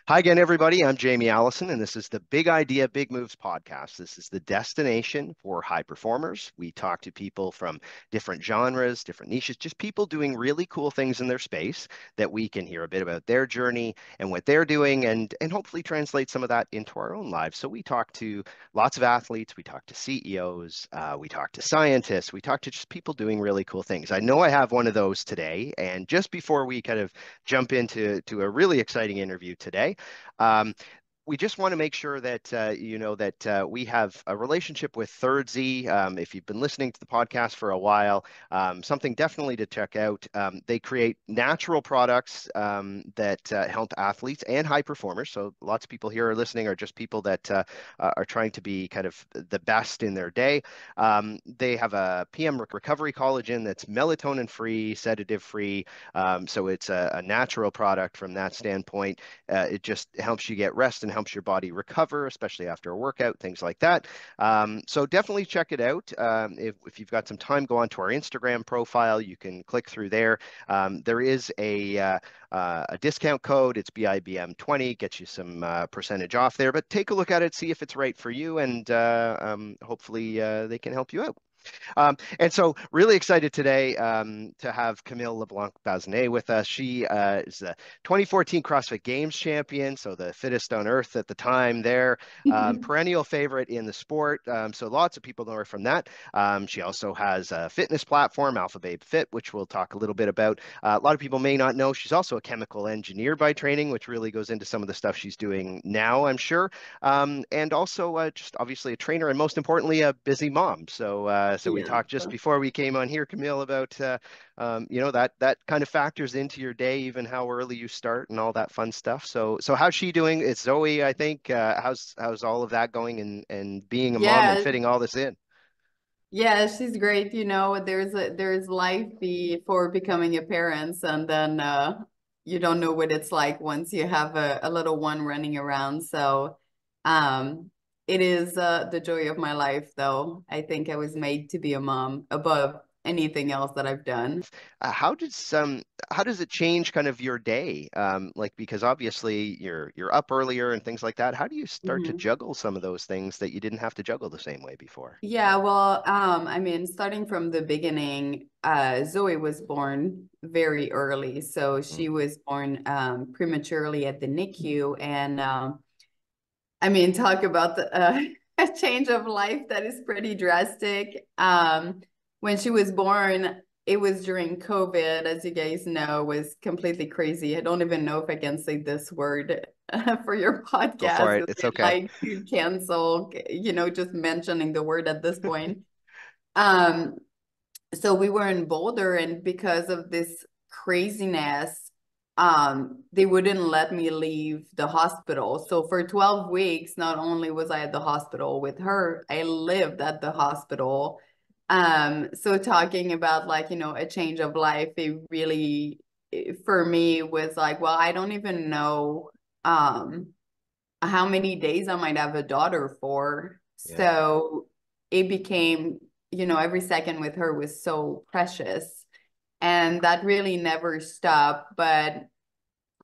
Hi again, everybody. I'm Jamie Allison, and this is the Big Idea, Big Moves podcast. This is the destination for high performers. We talk to people from different genres, different niches, just people doing really cool things in their space that we can hear a bit about their journey and what they're doing and hopefully translate some of that into our own lives. So we talk to lots of athletes, we talk to CEOs, we talk to scientists, we talk to just people doing really cool things. I know I have one of those today, and just before we kind of jump into a really exciting interview today, um, we just want to make sure that you know that we have a relationship with Thirdzy. If you've been listening to the podcast for a while, something definitely to check out. They create natural products that help athletes and high performers. So lots of people here are listening are just people that are trying to be kind of the best in their day. They have a PM recovery collagen that's melatonin free, sedative free. So it's a natural product from that standpoint. It just helps you get rest and helps your body recover, especially after a workout, things like that. So definitely check it out. If you've got some time, go on to our Instagram profile. You can click through there. There is a discount code. It's BIBM20, gets you some percentage off there. But take a look at it, see if it's right for you, and hopefully they can help you out. And so really excited today to have Camille Leblanc-Bazinet with us. She is the 2014 CrossFit Games Champion, so the fittest on earth at the time there, perennial favorite in the sport. So lots of people know her from that. She also has a fitness platform, Alpha Babe Fit, which we'll talk a little bit about. A lot of people may not know she's also a chemical engineer by training, which really goes into some of the stuff she's doing now, I'm sure. And also just obviously a trainer and most importantly, a busy mom. So we Yeah. talked just before we came on here, Camille, about that kind of factors into your day, even how early you start and all that fun stuff. So how's she doing? It's Zoe, I think. How's all of that going and being a mom and Yeah, fitting all this in? yeah, she's great. There's life before becoming a parent, and then you don't know what it's like once you have a little one running around. So um it is the joy of my life, though. I think I was made to be a mom above anything else that I've done. How does it change kind of your day? Like because obviously you're up earlier and things like that. How do you start to Mhm. juggle some of those things that you didn't have to juggle the same way before? Yeah, well, I mean, starting from the beginning, Zoe was born very early. So Mm. she was born prematurely at the NICU. And I mean, talk about a change of life that is pretty drastic. When she was born, it was during COVID, as you guys know, was completely crazy. I don't even know if I can say this word for your Go for podcast it. because It's they okay. like to cancel, just mentioning the word at this point. Um, so we were in Boulder, and because of this craziness, they wouldn't let me leave the hospital. So for 12 weeks, not only was I at the hospital with her, I lived at the hospital. So talking about like, a change of life, it really, for me was like, well, I don't even know how many days I might have a daughter for. Yeah. So it became, every second with her was so precious. And that really never stopped. But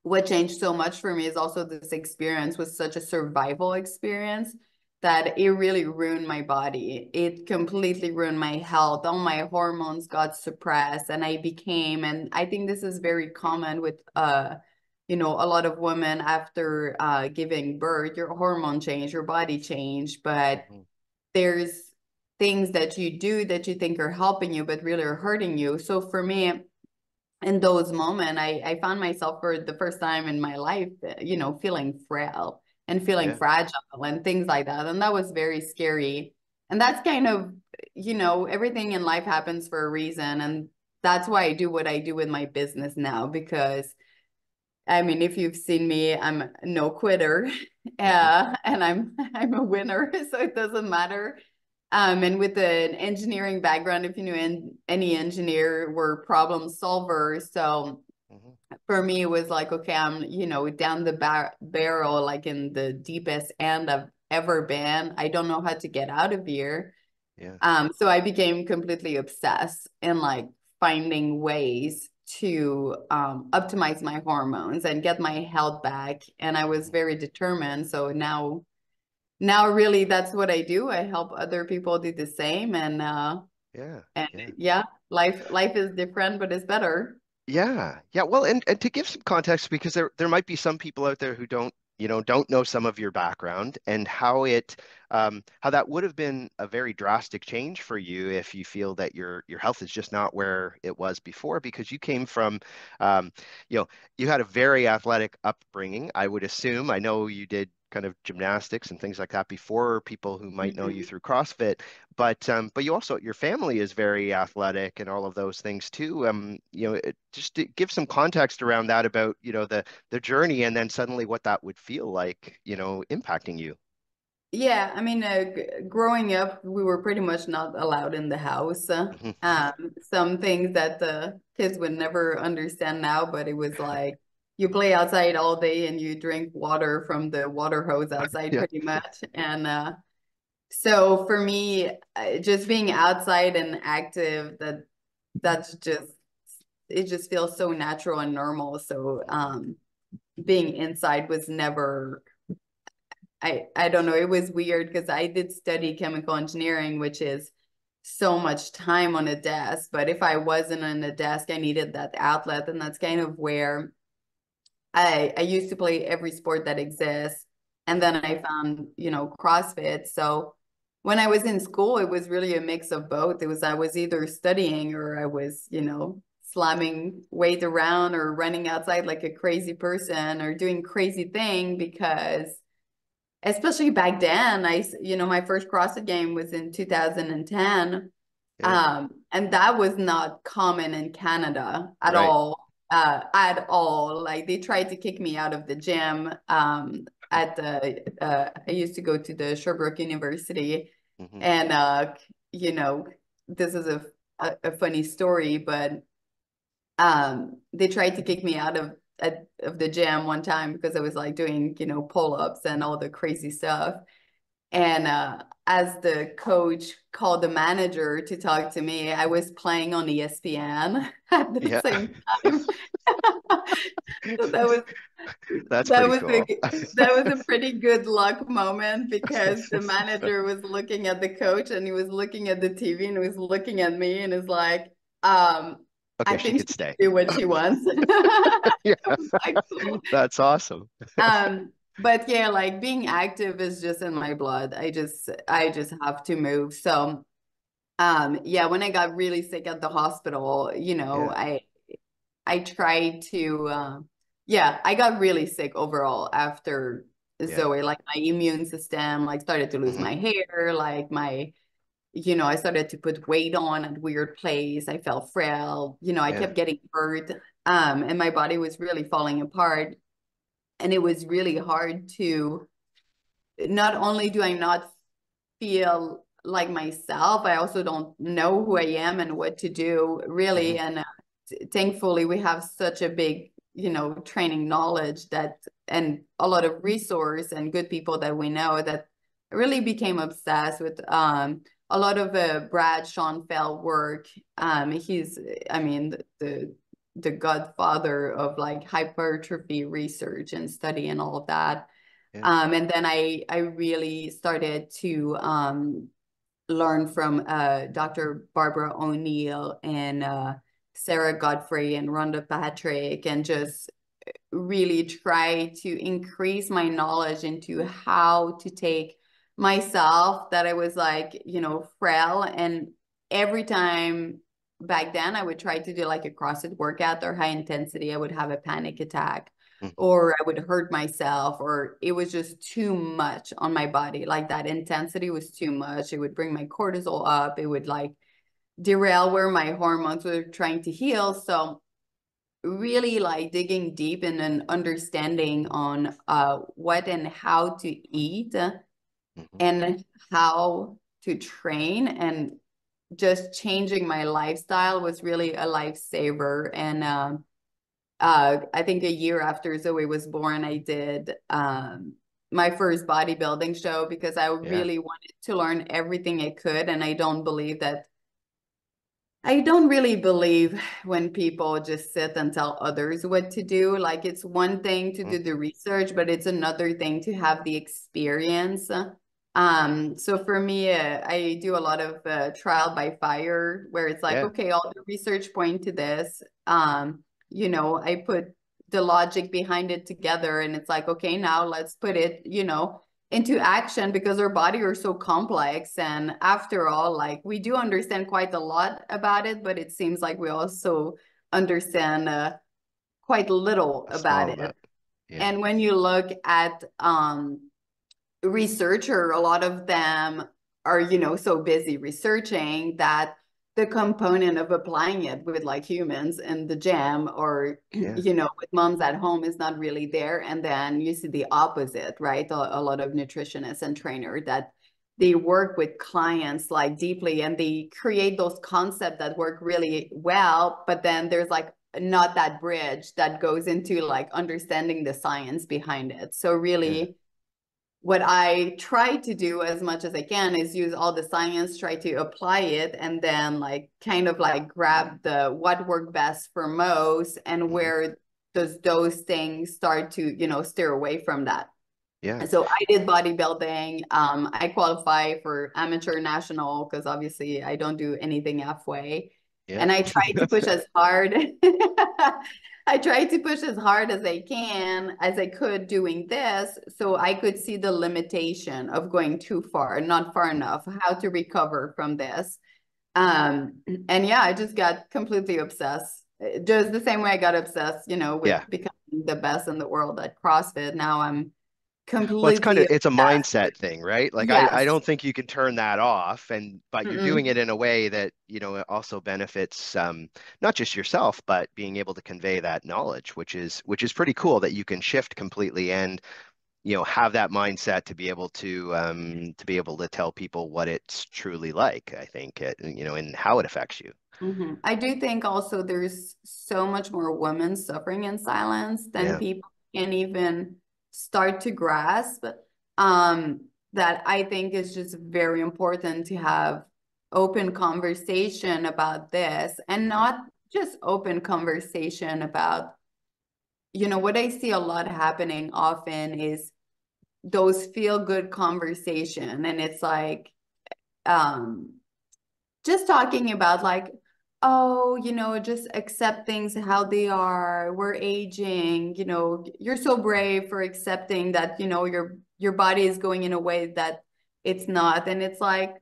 what changed so much for me is also this experience was such a survival experience that it really ruined my body. It completely ruined my health. All my hormones got suppressed and and I think this is very common with a lot of women after giving birth, your hormone change, your body change, but Mhm. there's things that you do that you think are helping you but really are hurting you. So for me, in those moments, I found myself for the first time in my life, feeling frail and feeling Yeah. fragile and things like that. And that was very scary. And that's kind of, everything in life happens for a reason. And that's why I do what I do with my business now, because I mean, if you've seen me, I'm no quitter, Hmm. and I'm a winner, so it doesn't matter. And with an engineering background, if you knew any engineer, we're problem solvers. So Hmm. for me, it was like, okay, I'm, down the barrel, like in the deepest end I've ever been. I don't know how to get out of here. Yeah. So I became completely obsessed in like finding ways to optimize my hormones and get my health back. And I was very determined. So now really that's what I do. I help other people do the same. Yeah. And Yeah. yeah, life is different, but it's better. Yeah, yeah. Well, and to give some context, because there might be some people out there who don't know some of your background and how that would have been a very drastic change for you if you feel that your health is just not where it was before, because you came from, um, you know, you had a very athletic upbringing, I would assume. I know you did kind of gymnastics and things like that before people who might know you Mhm. through CrossFit. But you also your family is very athletic and all of those things too. Just to give some context around that about the journey and then suddenly what that would feel like, impacting you. Yeah, I mean, growing up, we were pretty much not allowed in the house. Some things that the kids would never understand now, but it was like you play outside all day and you drink water from the water hose outside Yeah, pretty much. And so for me, just being outside and active, that's just it just feels so natural and normal. So being inside was never I don't know, it was weird because I did study chemical engineering, which is so much time on a desk. But if I wasn't on a desk, I needed that outlet. And that's kind of where I used to play every sport that exists. And yeah, then I found, CrossFit. So when I was in school, it was really a mix of both. It was I was either studying or I was, slamming weight around or running outside like a crazy person or doing crazy thing because especially back then, my first CrossFit game was in 2010. yeah, And that was not common in Canada at right. all. At all. Like they tried to kick me out of the gym. I used to go to the Sherbrooke University, Hmm. and you know, this is a funny story, but they tried to kick me out of the gym one time because I was like doing, pull-ups and all the crazy stuff. And as the coach called the manager to talk to me, I was playing on ESPN at the Yeah, same time. So that's that pretty was a cool. that was a pretty good luck moment because the manager was looking at the coach and he was looking at the TV and he was looking at me and is like, I Okay, she think could she can stay. do what she wants. Yeah, It was like cool. that's awesome. But yeah, like being active is just in my blood. I just have to move. So yeah, when I got really sick at the hospital, Yeah, I tried to yeah, I got really sick overall after yeah. Zoe. Like my immune system like started to lose Hmm. my hair, like I started to put weight on at weird place. I felt frail, I Yeah. kept getting hurt. And my body was really falling apart. And it was really hard to not only do I not feel like myself, I also don't know who I am and what to do really. Hmm. And thankfully, we have such a big, training knowledge that and a lot of resource and good people that we know that I really became obsessed with a lot of Brad Schoenfeld work. He's, I mean, the godfather of like hypertrophy research and study and all of that. Yeah. And then I really started to learn from Dr. Barbara O'Neill and Sarah Godfrey and Rhonda Patrick and just really try to increase my knowledge into how to take myself that I was like, frail. And every time back then I would try to do like a CrossFit workout or high intensity, I would have a panic attack Hmm. or I would hurt myself or it was just too much on my body. Like that intensity was too much. It would bring my cortisol up. It would like derail where my hormones were trying to heal. So really like digging deep in an understanding on what and how to eat Hmm. and how to train and just changing my lifestyle was really a lifesaver. And I think a year after Zoe was born, I did my first bodybuilding show because I Yeah. really wanted to learn everything I could. And I don't believe that I don't really believe when people just sit and tell others what to do. Like it's one thing to Mm, do the research, but it's another thing to have the experience. So for me, I do a lot of trial by fire where it's like, yeah, okay, all the research point to this. I put the logic behind it together and it's like, okay, now let's put it, into action because our body are so complex. And after all, like we do understand quite a lot about it, but it seems like we also understand quite little a about small it. amount. Yeah, And when you look at researcher, a lot of them are, so busy researching that the component of applying it with like humans in the gym or, yeah, with moms at home is not really there. And then you see the opposite, right? A lot of nutritionists and trainers that they work with clients like deeply and they create those concepts that work really well. But then there's like not that bridge that goes into like understanding the science behind it. So yeah, really, what I try to do as much as I can is use all the science, try to apply it, and then like kind of like grab the what worked best for most and hmm, where does those things start to, steer away from that. yeah, So I did bodybuilding. I qualify for amateur national because obviously I don't do anything halfway. yeah, And I try to push as hard. I tried to push as hard as I can, as I could doing this, so I could see the limitation of going too far, not far enough, how to recover from this. And yeah, I just got completely obsessed. Just the same way I got obsessed, with yeah. becoming the best in the world at CrossFit. Now I'm Well, it's kind completely of it's a obsessed with, mindset thing, right? Like I yes. don't think you can turn that off, and but you're doing Mm-mm. it in a way that, it also benefits not just yourself, but being able to convey that knowledge, which is pretty cool that you can shift completely and, have that mindset to be able to tell people what it's truly like, I think, and how it affects you. I do think also there's so much more women suffering in silence than Yeah. people can even start to grasp. Um, that I think is just very important to have open conversation about this and Hmm. not just open conversation about, what I see a lot happening often is those feel good conversation. And it's like, um, just talking about like, oh, just accept things how they are. We're aging, you're so brave for accepting that, your body is going in a way that it's not. And it's like,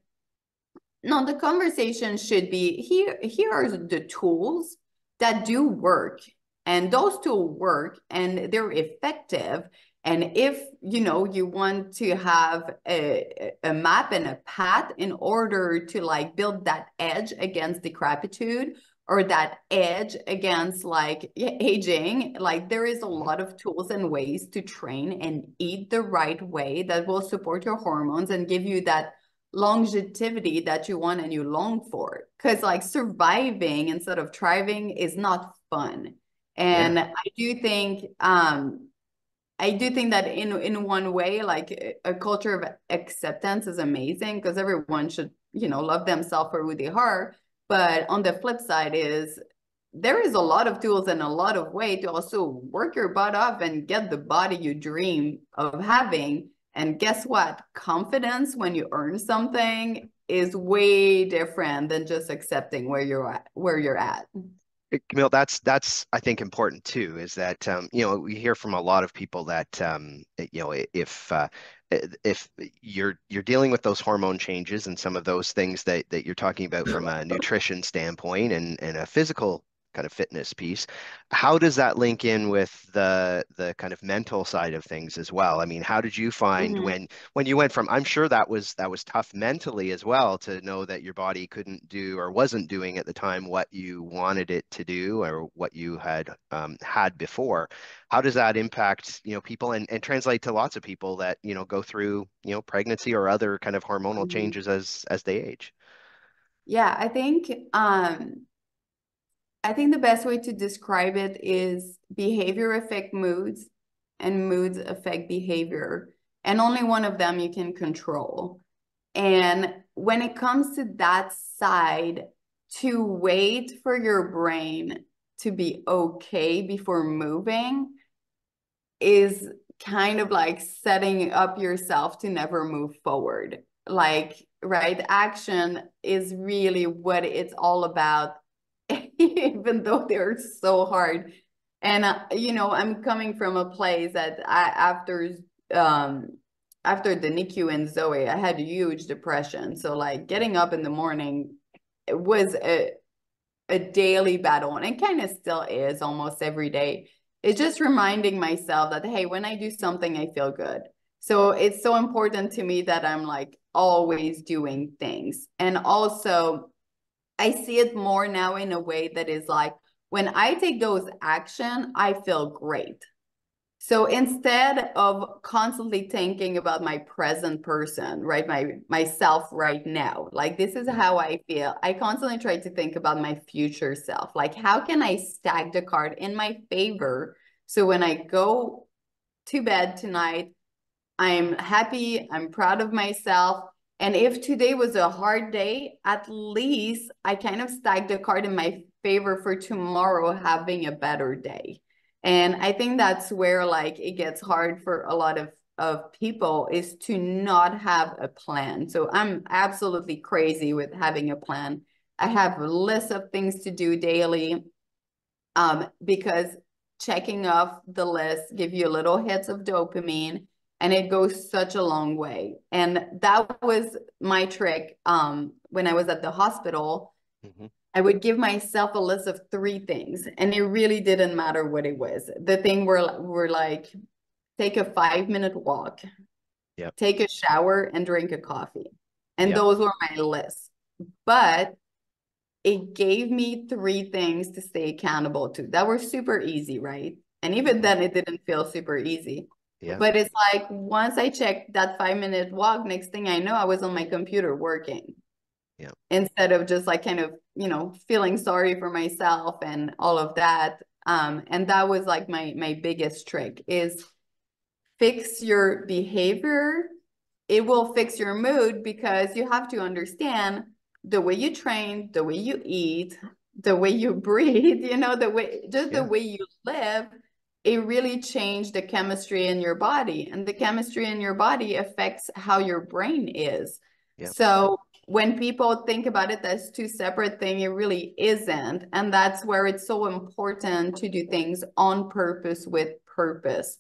no, the conversation should be here are the tools that do work. And those tools work and they're effective. And if you want to have a map and a path in order to like build that edge against decrepitude or that edge against like aging, like there is a Hmm. lot of tools and ways to train and eat the right way that will support your hormones and give you that longevity that you want and you long for. Because like surviving instead of thriving is not fun. Yeah. And I do think that in one way, like a culture of acceptance is amazing because everyone should, love themselves for who they are. But on the flip side is there is a lot of tools and a lot of way to also work your butt off and get the body you dream of having. And guess what? Confidence when you earn something is way different than just accepting where you're at. Camille, that's I think important too, is that we hear from a lot of people that if you're dealing with those hormone changes and some of those things that you're talking about from a nutrition standpoint and a physical kind of fitness piece, how does that link in with the kind of mental side of things as well? I mean, how did you find Mhm. when you went from, I'm sure that was tough mentally as well to know that your body couldn't do or wasn't doing at the time what you wanted it to do or what you had before. How does that impact, people and translate to lots of people that, go through, pregnancy or other kind of hormonal Mhm. changes as they age? Yeah, I think the best way to describe it is behavior affect moods and moods affect behavior. And only one of them you can control. And when it comes to that side, to wait for your brain to be okay before moving is kind of like setting up yourself to never move forward. Like, right, action is really what it's all about, even though they're so hard. And you know, I'm coming from a place that after the NICU and Zoe, I had huge depression. So like getting up in the morning, it was a daily battle, and it kind of still is almost every day. It's just reminding myself that, hey, when I do something, I feel good. So it's so important to me that I'm like always doing things. And also, I see it more now in a way that is like, when I take those action, I feel great. So instead of constantly thinking about my present person, right, myself right now, like this is Yeah. how I feel, I constantly try to think about my future self. Like, how can I stack the card in my favor? So when I go to bed tonight, I'm happy, I'm proud of myself. And if today was a hard day, at least I kind of stack the card in my favor for tomorrow having a better day. And I think that's where like it gets hard for a lot of people, is to not have a plan. So I'm absolutely crazy with having a plan. I have a list of things to do daily, because checking off the list give you little hits of dopamine, and it goes such a long way. And that was my trick. When I was at the hospital, Mm-hmm. I would give myself a list of 3 things, and it really didn't matter what it was. The thing were like, take a 5-minute walk, Yep. take a shower, and drink a coffee. And Yep. those were my lists. But it gave me 3 things to stay accountable to that were super easy, right? And even Mm-hmm. then, it didn't feel super easy. Yeah. But it's like once I checked that 5-minute walk, next thing I know, I was on my computer working, Yeah. instead of just like kind of, feeling sorry for myself and all of that. And that was like my biggest trick is fix your behavior. It will fix your mood, because you have to understand the way you train, the way you eat, the way you breathe, the Yeah. way you live. It really changed the chemistry in your body, and the chemistry in your body affects how your brain is. Yeah. So when people think about it as 2 separate things, it really isn't. And that's where it's so important to do things on purpose with purpose.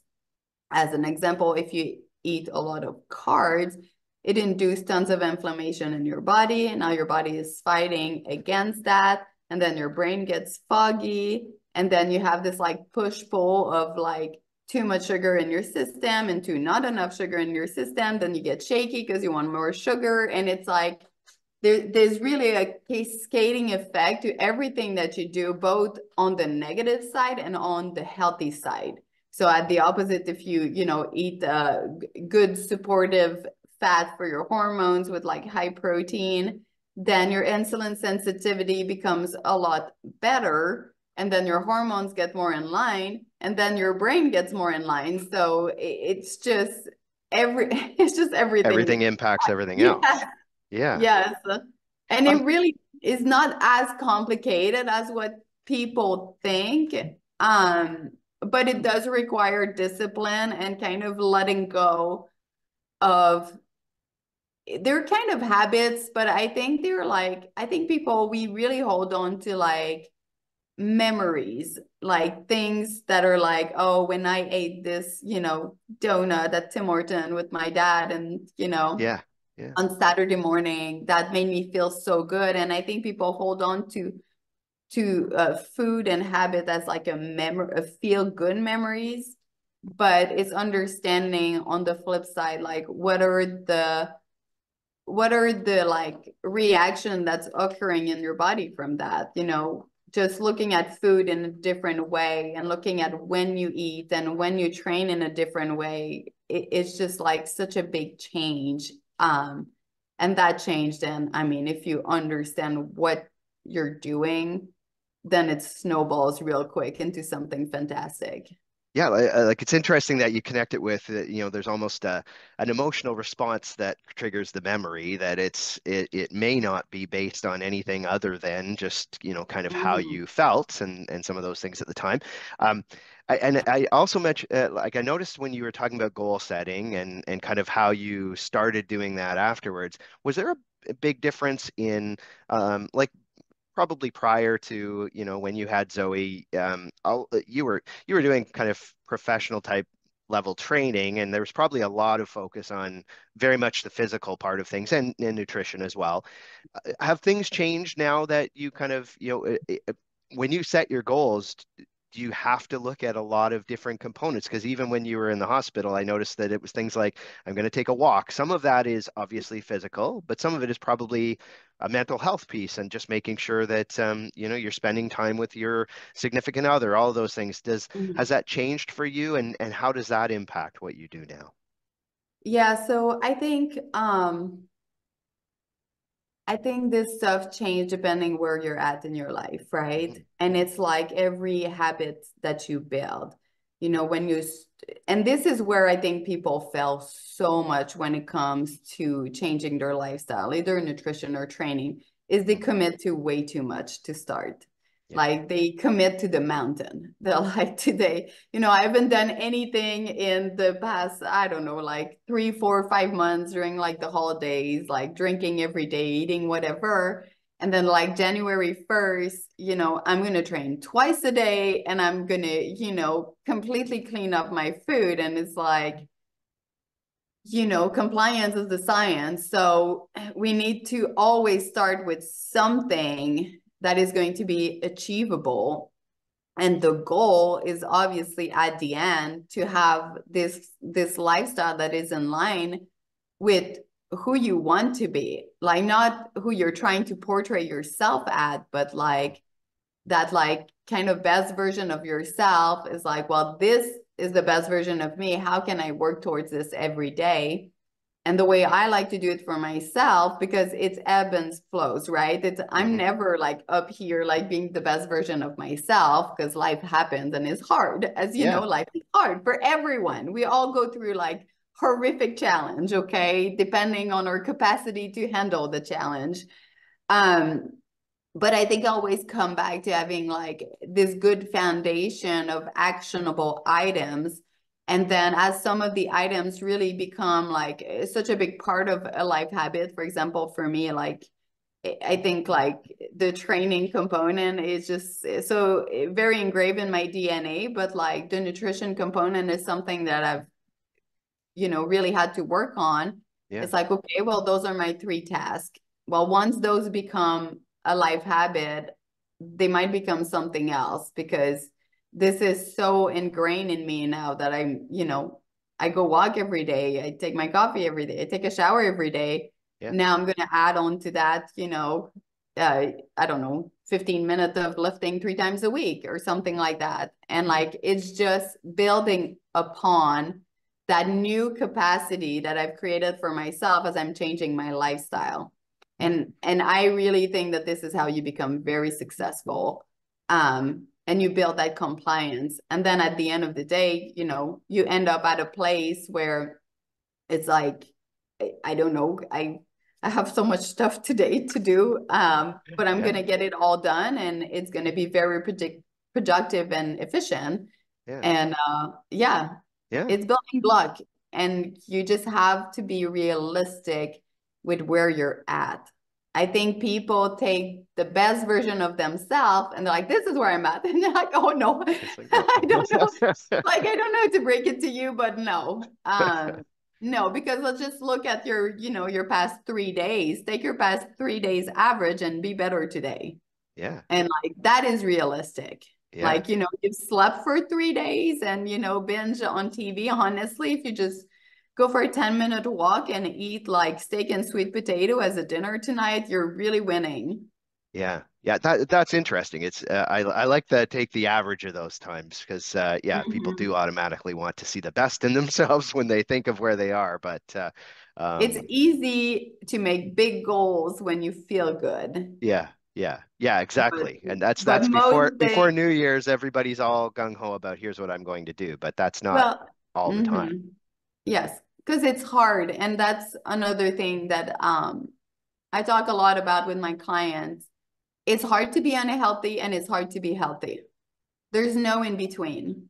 As an example, if you eat a lot of carbs, it induces tons of inflammation in your body. And now your body is fighting against that. And then your brain gets foggy. And then you have this like push pull of like too much sugar in your system and too not enough sugar in your system. Then you get shaky because you want more sugar. And it's like there's really a cascading effect to everything that you do, both on the negative side and on the healthy side. So at the opposite, if you eat good supportive fat for your hormones with like high protein, then your insulin sensitivity becomes a lot better, and then your hormones get more in line, and then your brain gets more in line. So it's just it's just Everything everything. impacts everything Yeah. else. Yeah. Yes. And it Um, really is not as complicated as what people think. But it does require discipline and kind of letting go of, they're kind of habits, but I think I think people, we really hold on to like memories, like things that are like, oh, when I ate this, donut at Tim Horton with my dad, and, yeah. Yeah. on Saturday morning, that made me feel so good. And I think people hold on to food and habit as like a memory, a feel good memories. But it's understanding on the flip side, like what are the like reaction that's occurring in your body from that, just looking at food in a different way, and looking at when you eat and when you train in a different way. It's just like such a big change. And that changed. And I mean, if you understand what you're doing, then it snowballs real quick into something fantastic. Yeah, like it's interesting that you connect it with, there's almost an emotional response that triggers the memory that it may not be based on anything other than just, kind of how Mhm. you felt and some of those things at the time. Um, and I also mentioned, like I noticed when you were talking about goal setting and kind of how you started doing that afterwards, was there a big difference in like probably prior to, when you had Zoe, you were doing kind of professional type level training, and there was probably a lot of focus on very much the physical part of things and nutrition as well. Have things changed now that you kind of, when you set your goals, do you have to look at a lot of different components? Because even when you were in the hospital, I noticed that it was things like, I'm going to take a walk. Some of that is obviously physical, but some of it is probably a mental health piece and just making sure that, you're spending time with your significant other, all of those things. Has Mhm. that changed for you, and how does that impact what you do now? Yeah, so I think this stuff change depending where you're at in your life, right? Mhm. And it's like every habit that you build, when and this is where I think people fail so much when it comes to changing their lifestyle, either nutrition or training, is they Mhm. commit to way too much to start. Yeah. Like they commit to the mountain. They're like today, I haven't done anything in the past, I don't know, like 3, 4, 5 months during like the holidays, like drinking every day, eating whatever. And then like January 1st, I'm going to train twice a day and I'm going to, completely clean up my food. And it's like, compliance is the science. So we need to always start with something that is going to be achievable, and the goal is obviously at the end to have this lifestyle that is in line with who you want to be, like not who you're trying to portray yourself at, but like that, like kind of best version of yourself is like, well, this is the best version of me, how can I work towards this every day? And the way I like to do it for myself, because it's ebb and flows, right? I'm Hmm. never like up here like being the best version of myself, because life happens and it's hard. As you know, Yeah. life is hard for everyone. We all go through like horrific challenge, okay, depending on our capacity to handle the challenge. Um, but I think I always come back to having like this good foundation of actionable items. And then as some of the items really become like such a big part of a life habit, for example, for me, like I think like the training component is just so very engraved in my DNA, but like the nutrition component is something that I've, really had to work on. Yeah. It's like, okay, well, those are my three tasks. Well, once those become a life habit, they might become something else, because this is so ingrained in me now that I go walk every day. I take my coffee every day. I take a shower every day. Yeah. Now I'm going to add on to that, I don't know, 15 minutes of lifting 3 times a week or something like that. And like, it's just building upon that new capacity that I've created for myself as I'm changing my lifestyle. And I really think that this is how you become very successful. And you build that compliance. And then at the end of the day, you end up at a place where it's like, I don't know, I have so much stuff today to do, but I'm Yeah. gonna get it all done, and it's gonna be very productive and efficient. Yeah. And yeah, Yeah. it's building block, and you just have to be realistic with where you're at. I think people take the best version of themselves and they're like, this is where I'm at. And they're like, oh no, It's like, no. I don't know. Like, I don't know to break it to you, but no. No, because let's just look at your past 3 days. Take your past 3 days average and be better today. Yeah. And like that is realistic. Yeah. Like, you've slept for 3 days and, binge on TV. Honestly, if you just go for a 10-minute walk and eat like steak and sweet potato as a dinner tonight, you're really winning. Yeah, yeah, that's interesting. It's I like to take the average of those times because yeah, people do Mhm. automatically want to see the best in themselves when they think of where they are. But It's um, easy to make big goals when you feel good. yeah, Yeah. Yeah, But exactly. And but that's most before days, New Year's, everybody's all gung ho about here's what I'm going to do, but that's not well, all the time. yes, because it's hard. And that's another thing that I talk a lot about with my clients. It's hard to be unhealthy and it's hard to be healthy. There's no in between.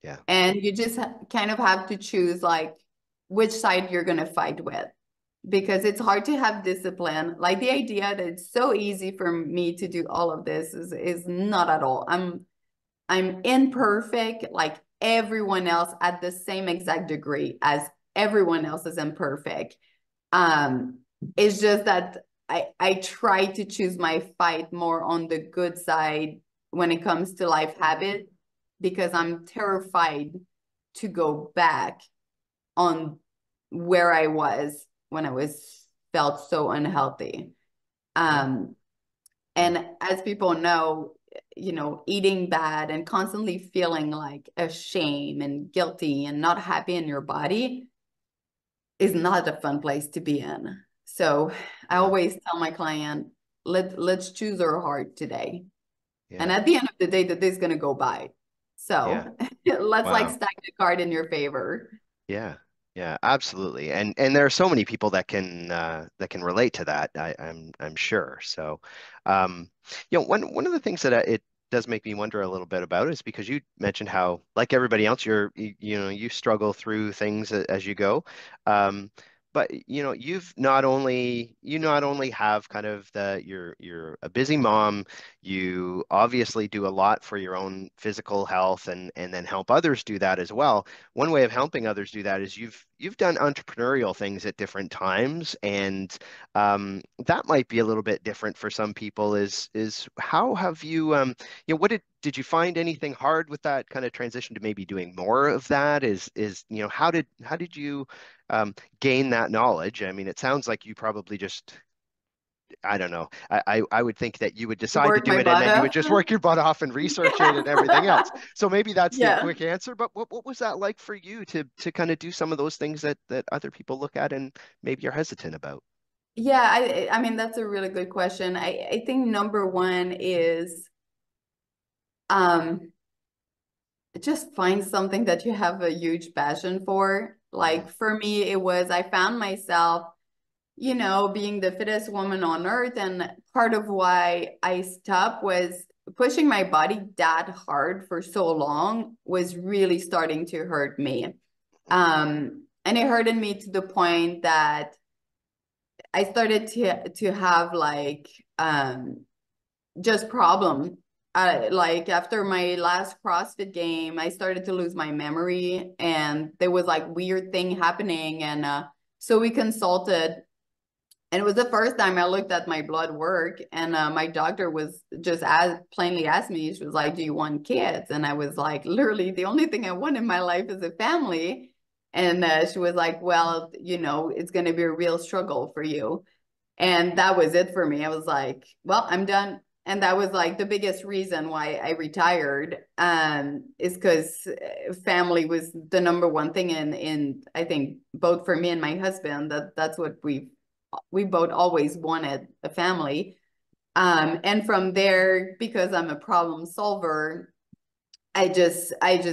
Yeah. And you just kind of have to choose like which side you're going to fight with, because it's hard to have discipline. Like the idea that it's so easy for me to do all of this is not at all. I'm imperfect like everyone else at the same exact degree as everyone else is imperfect. Um, it's just that I try to choose my fight more on the good side when it comes to life habit, because I'm terrified to go back on where I was when I was felt so unhealthy. Yeah. Um, Yeah. and as people know, you know, eating bad and constantly feeling like ashamed and guilty and not happy in your body is not a fun place to be in. So I Yeah. always tell my client, let's choose our heart today. And Yeah. at the end of the day, the day's gonna go by. Yeah. So let's like Wow. stack the card in your favor. Yeah, yeah, absolutely. And there are so many people that can relate to that. I'm sure. So, one of the things that it does make me wonder a little bit about is because you mentioned how, like everybody else, you struggle through things as you go. Um, but you not only have kind of you're a busy mom, you obviously do a lot for your own physical health and then help others do that as well. One way of helping others do that is you've done entrepreneurial things at different times, and that might be a little bit different for some people. Is how have you what did you find anything hard with that kind of transition to maybe doing more of that? Is how did you gain that knowledge? I mean, it sounds like you probably just I don't know. I would think that you would decide to Work do my it and butt then you would off. just work your butt off and research it and everything else. So maybe that's the Yeah. quick answer. But what was that like for you to kind of do some of those things that other people look at and maybe you're hesitant about? Yeah, I mean that's a really good question. I think number one is um just find something that you have a huge passion for. Mm, Like for me, it was I found myself, you know, being the fittest woman on earth. And part of why I stopped was pushing my body that hard for so long was really starting to hurt me. And it hurted me to the point that I started to have like just problem. Like after my last CrossFit game, I started to lose my memory, and there was like weird thing happening. And so we consulted, and it was the first time I looked at my blood work, and my doctor was just as plainly asked me, she was like, "Do you want kids?" And I was like, literally, the only thing I want in my life is a family. And she was like, "Well, you know, it's going to be a real struggle for you." And that was it for me. I was like, well, I'm done. And that was like the biggest reason why I retired, is because family was the number one thing in I think both for me and my husband, that's what we both always wanted, a family. And from there, because I'm a problem solver, I just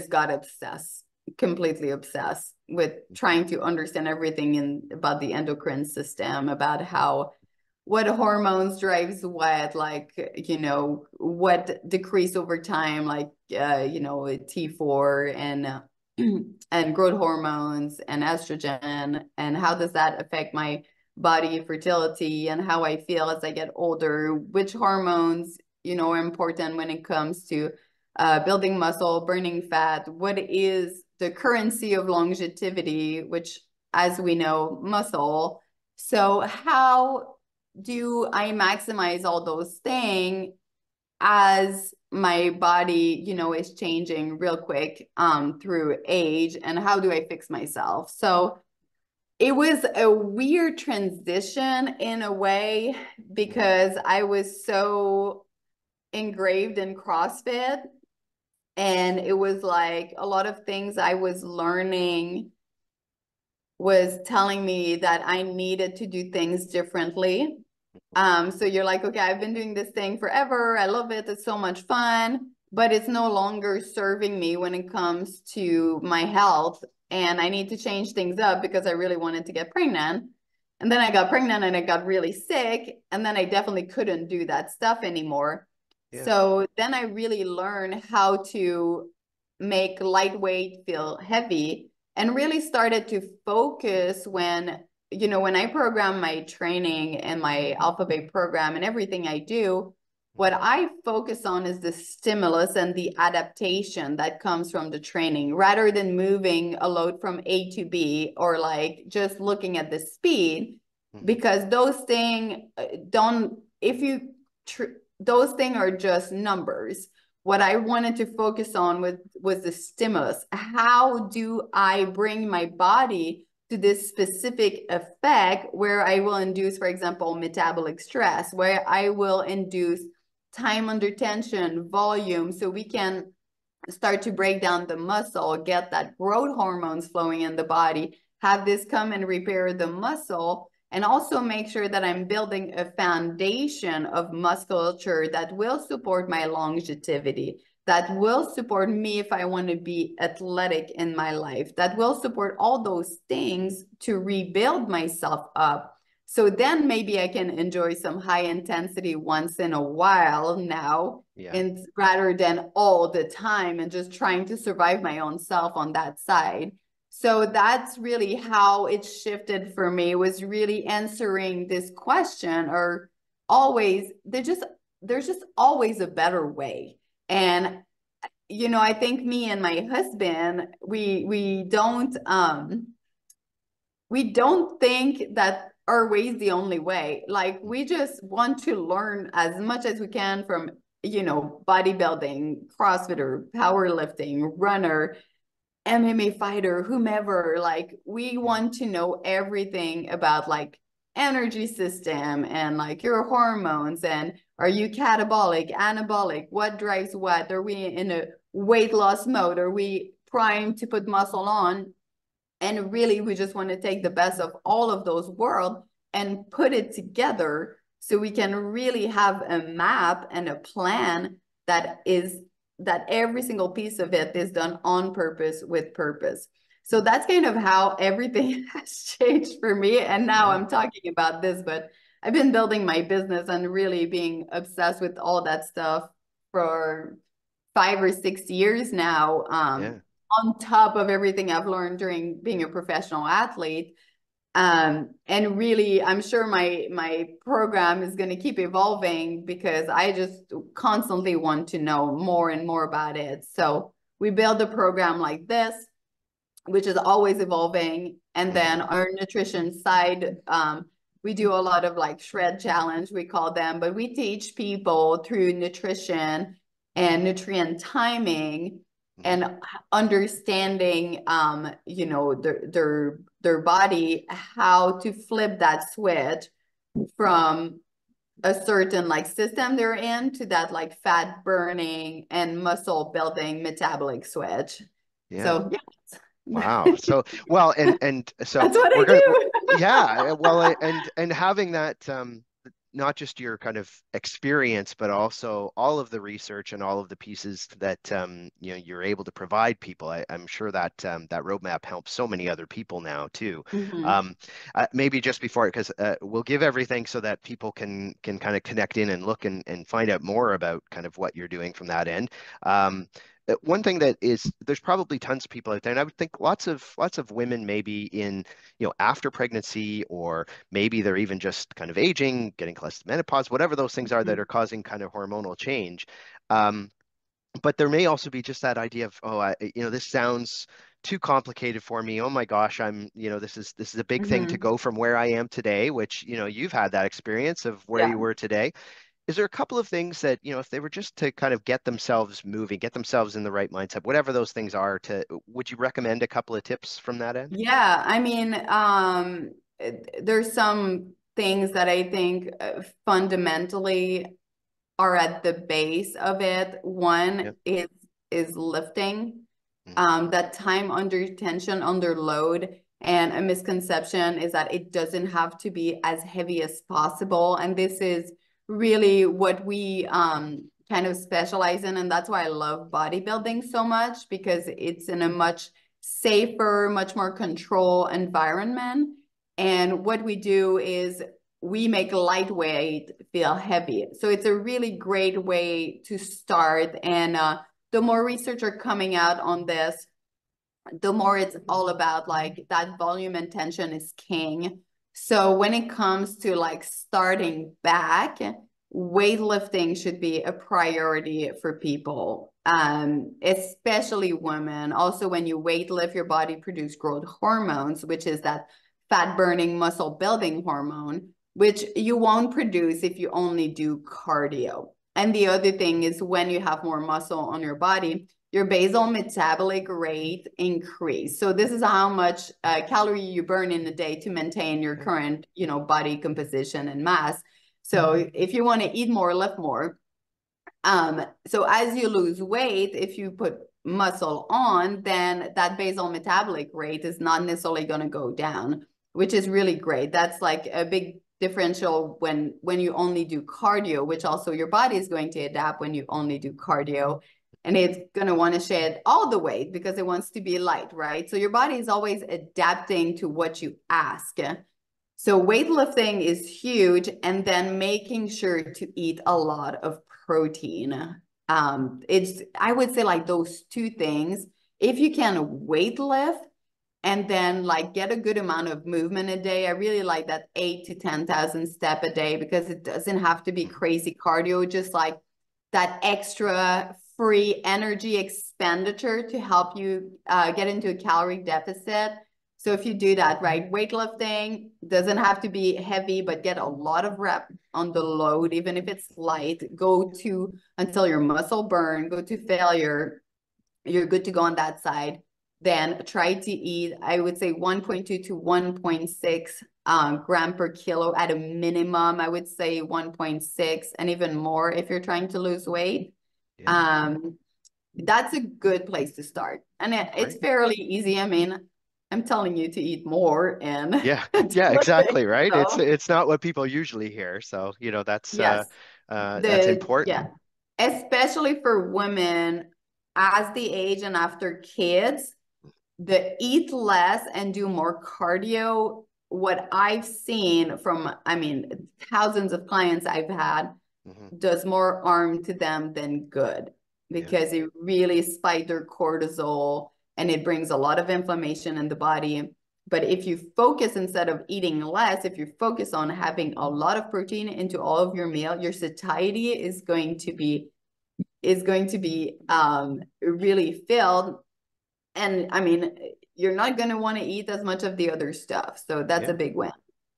got obsessed, completely obsessed with trying to understand everything in about the endocrine system, about how what hormones drives what, like, you know, what decrease over time, like you know, T4 and and growth hormones and estrogen, and how does that affect my body fertility and how I feel as I get older, which hormones, you know, are important when it comes to building muscle, burning fat, what is the currency of longevity, which, as we know, muscle. So how do I maximize all those things as my body, you know, is changing real quick through age, and how do I fix myself? So it was a weird transition in a way, mhm. because I was so engraved in CrossFit, and it was like a lot of things I was learning was telling me that I needed to do things differently. So you're like, okay, I've been doing this thing forever. I love it. It's so much fun, but it's no longer serving me when it comes to my health. And I need to change things up because I really wanted to get pregnant. And then I got pregnant and I got really sick. And then I definitely couldn't do that stuff anymore. Yeah. So then I really learned how to make lightweight feel heavy and really started to focus when when I program my training and my alphabet program and everything I do, what I focus on is the stimulus and the adaptation that comes from the training rather than moving a load from A to B or like just looking at the speed, Mm-hmm. because those things don't, if you, those things are just numbers. What I wanted to focus on was the stimulus. How do I bring my body to this specific effect where I will induce, for example, metabolic stress, where I will induce time under tension, volume, so we can start to break down the muscle, get that growth hormones flowing in the body, have this come and repair the muscle, and also make sure that I'm building a foundation of musculature that will support my longevity, that will support me if I want to be athletic in my life, that will support all those things to rebuild myself up. So then maybe I can enjoy some high intensity once in a while now, Yeah. and rather than all the time and just trying to survive my own self on that side. So that's really how it shifted for me, was really answering this question, or always there's just always a better way. And I think me and my husband, we don't think that our way is the only way. Like, we just want to learn as much as we can from, bodybuilding, CrossFitter, powerlifting, runner, MMA fighter, whomever. Like, we Yeah. want to know everything about like energy system and like your hormones, and are you catabolic, anabolic, what drives what? Are we in a weight loss mode? Are we trying to put muscle on? And really, we just want to take the best of all of those worlds and put it together so we can really have a map and a plan that every single piece of it is done on purpose with purpose. So that's kind of how everything has changed for me. And now Yeah. I'm talking about this, but I've been building my business and really being obsessed with all that stuff for 5 or 6 years now. Yeah. On top of everything I've learned during being a professional athlete. And really, I'm sure my program is going to keep evolving because I just constantly want to know more and more about it. So we build a program like this, which is always evolving. And Mm-hmm. then our nutrition side, we do a lot of like shred challenge, we call them, but we teach people through nutrition and nutrient timing Mm-hmm. and understanding, their body, how to flip that switch from a certain like system they're in to that like fat burning and muscle building metabolic switch. Yeah. So yeah. Wow. So, well, and so That's what I we're gonna, do. yeah. Well, and having that, not just your kind of experience, but also all of the research and all of the pieces that you're able to provide people. I'm sure that that roadmap helps so many other people now too. Mm-hmm. Um, Maybe just before, because we'll give everything so that people can kind of connect in and look and find out more about kind of what you're doing from that end. Um, One thing that is, there's probably tons of people out there, and I would think lots of women maybe in, after pregnancy, or maybe they're even just kind of aging, getting close to menopause, whatever those things are that Mm-hmm. are causing kind of hormonal change. Um, but there may also be just that idea of, oh, this sounds too complicated for me. Oh my gosh, this is a big thing to Mm-hmm. go from where I am today, which, you've had that experience of where Yeah. you were today. Is there a couple of things that, if they were just to kind of get themselves moving, get themselves in the right mindset, whatever those things are, would you recommend a couple of tips from that end? Yeah. I mean, there's some things that I think fundamentally are at the base of it. Yeah. One is lifting. Mm-hmm. That time under tension, under load And a misconception is that it doesn't have to be as heavy as possible. And this is really what we kind of specialize in. And that's why I love bodybuilding so much, because it's in a much safer, much more control environment. And what we do is we make lightweight feel heavy. So it's a really great way to start. And the more research are coming out on this, the more it's all about like that volume and tension is king. So when it comes to like starting back, weightlifting should be a priority for people, especially women. Also, when you weightlift, your body produces growth hormones, which is that fat burning, muscle building hormone, which you won't produce if you only do cardio. And the other thing is, when you have more muscle on your body, your basal metabolic rate increase. So this is how much calorie you burn in a day to maintain your current, body composition and mass. So if you want to eat more, lift more. So as you lose weight, if you put muscle on, then that basal metabolic rate is not necessarily going to go down, which is really great. That's like a big differential when you only do cardio, which also your body is going to adapt when you only do cardio. And it's going to want to shed all the weight because it wants to be light, right? So your body is always adapting to what you ask. So weightlifting is huge, and then making sure to eat a lot of protein. I would say like those two things. If you can weightlift and then like get a good amount of movement a day, I really like that 8 to 10,000 step a day, because it doesn't have to be crazy cardio, just like that extra free energy expenditure to help you get into a calorie deficit. So if you do that, right, weightlifting doesn't have to be heavy, but get a lot of rep on the load, even if it's light. Go to until your muscle burn, go to failure. You're good to go on that side. Then try to eat, I would say 1.2 to 1.6 gram per kilo at a minimum. I would say 1.6 and even more if you're trying to lose weight. Yeah. That's a good place to start. And it's fairly easy. I mean, I'm telling you to eat more and Yeah, do yeah, exactly, things. right. It's So it's not what people usually hear, so yes, that's important. yeah, especially for women as the age and after kids, the eat less and do more cardio. What I've seen from, I mean, thousands of clients I've had, Hmm. does more harm to them than good, Yeah, because it really spikes their cortisol and it brings a lot of inflammation in the body. But if you focus, instead of eating less, if you focus on having a lot of protein into all of your meal, your satiety is going to be really filled. And I mean, you're not going to want to eat as much of the other stuff. So that's a yeah. big win.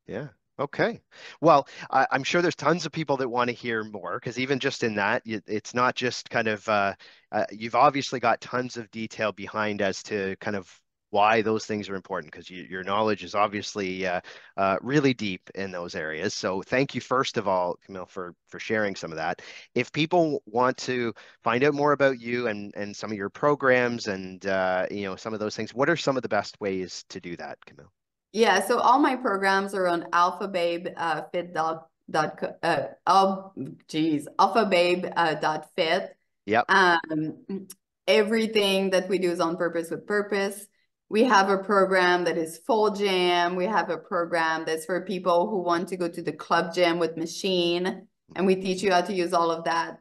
Yeah. Okay. Well, I'm sure there's tons of people that want to hear more, because even just in that, it's not just kind of you've obviously got tons of detail behind as to kind of why those things are important, because your knowledge is obviously really deep in those areas. So thank you, first of all, Camille, for sharing some of that. If people want to find out more about you and some of your programs and some of those things, what are some of the best ways to do that, Camille? Yeah, so all my programs are on alphababe dot fit. Yep. Everything that we do is on purpose with purpose. We have a program that is full gym. We have a program that's for people who want to go to the club gym with machine, and we teach you how to use all of that.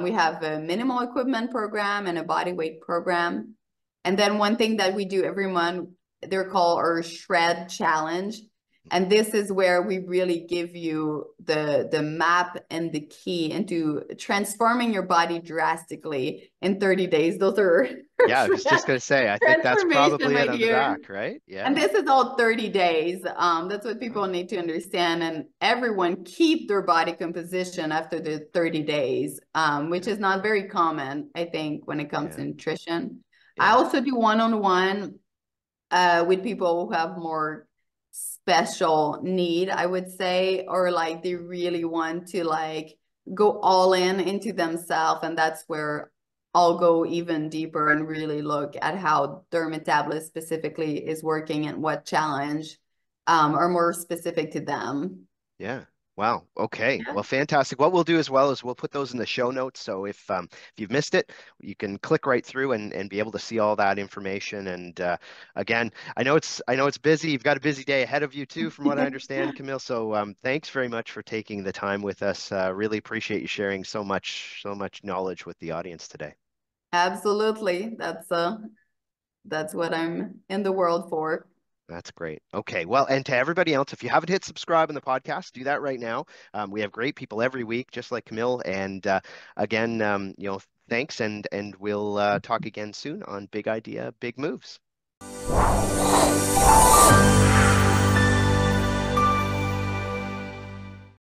We have a minimal equipment program and a body weight program. And then one thing that we do every month, they're called our shred challenge. And this is where we really give you the map and the key into transforming your body drastically in 30 days. Those are Yeah, I was just going to say, I think that's transformation probably it right on the here. back, right? And Yeah. this is all 30 days. That's what Wow. people need to understand. And everyone keep their body composition after the 30 days, which Yeah. is not very common, I think, when it comes Yeah. to nutrition. I Yeah. also do one-on-one with people who have more special need, I would say, or like they really want to like go all in into themselves. And that's where I'll go even deeper and really look at how their metabolism specifically is working and what challenge are more specific to them. Yeah. Wow. Okay. Yeah. Well, fantastic. What we'll do as well is we'll put those in the show notes. So if you've missed it, you can click right through and be able to see all that information. And again, I know it's busy. You've got a busy day ahead of you too, from what I understand, Camille. So thanks very much for taking the time with us. Really appreciate you sharing so much knowledge with the audience today. Absolutely. That's what I'm in the world for. That's great. Okay. Well, and to everybody else, if you haven't hit subscribe on the podcast, do that right now. We have great people every week, just like Camille. And again, thanks, and we'll talk again soon on Big Idea, Big Moves.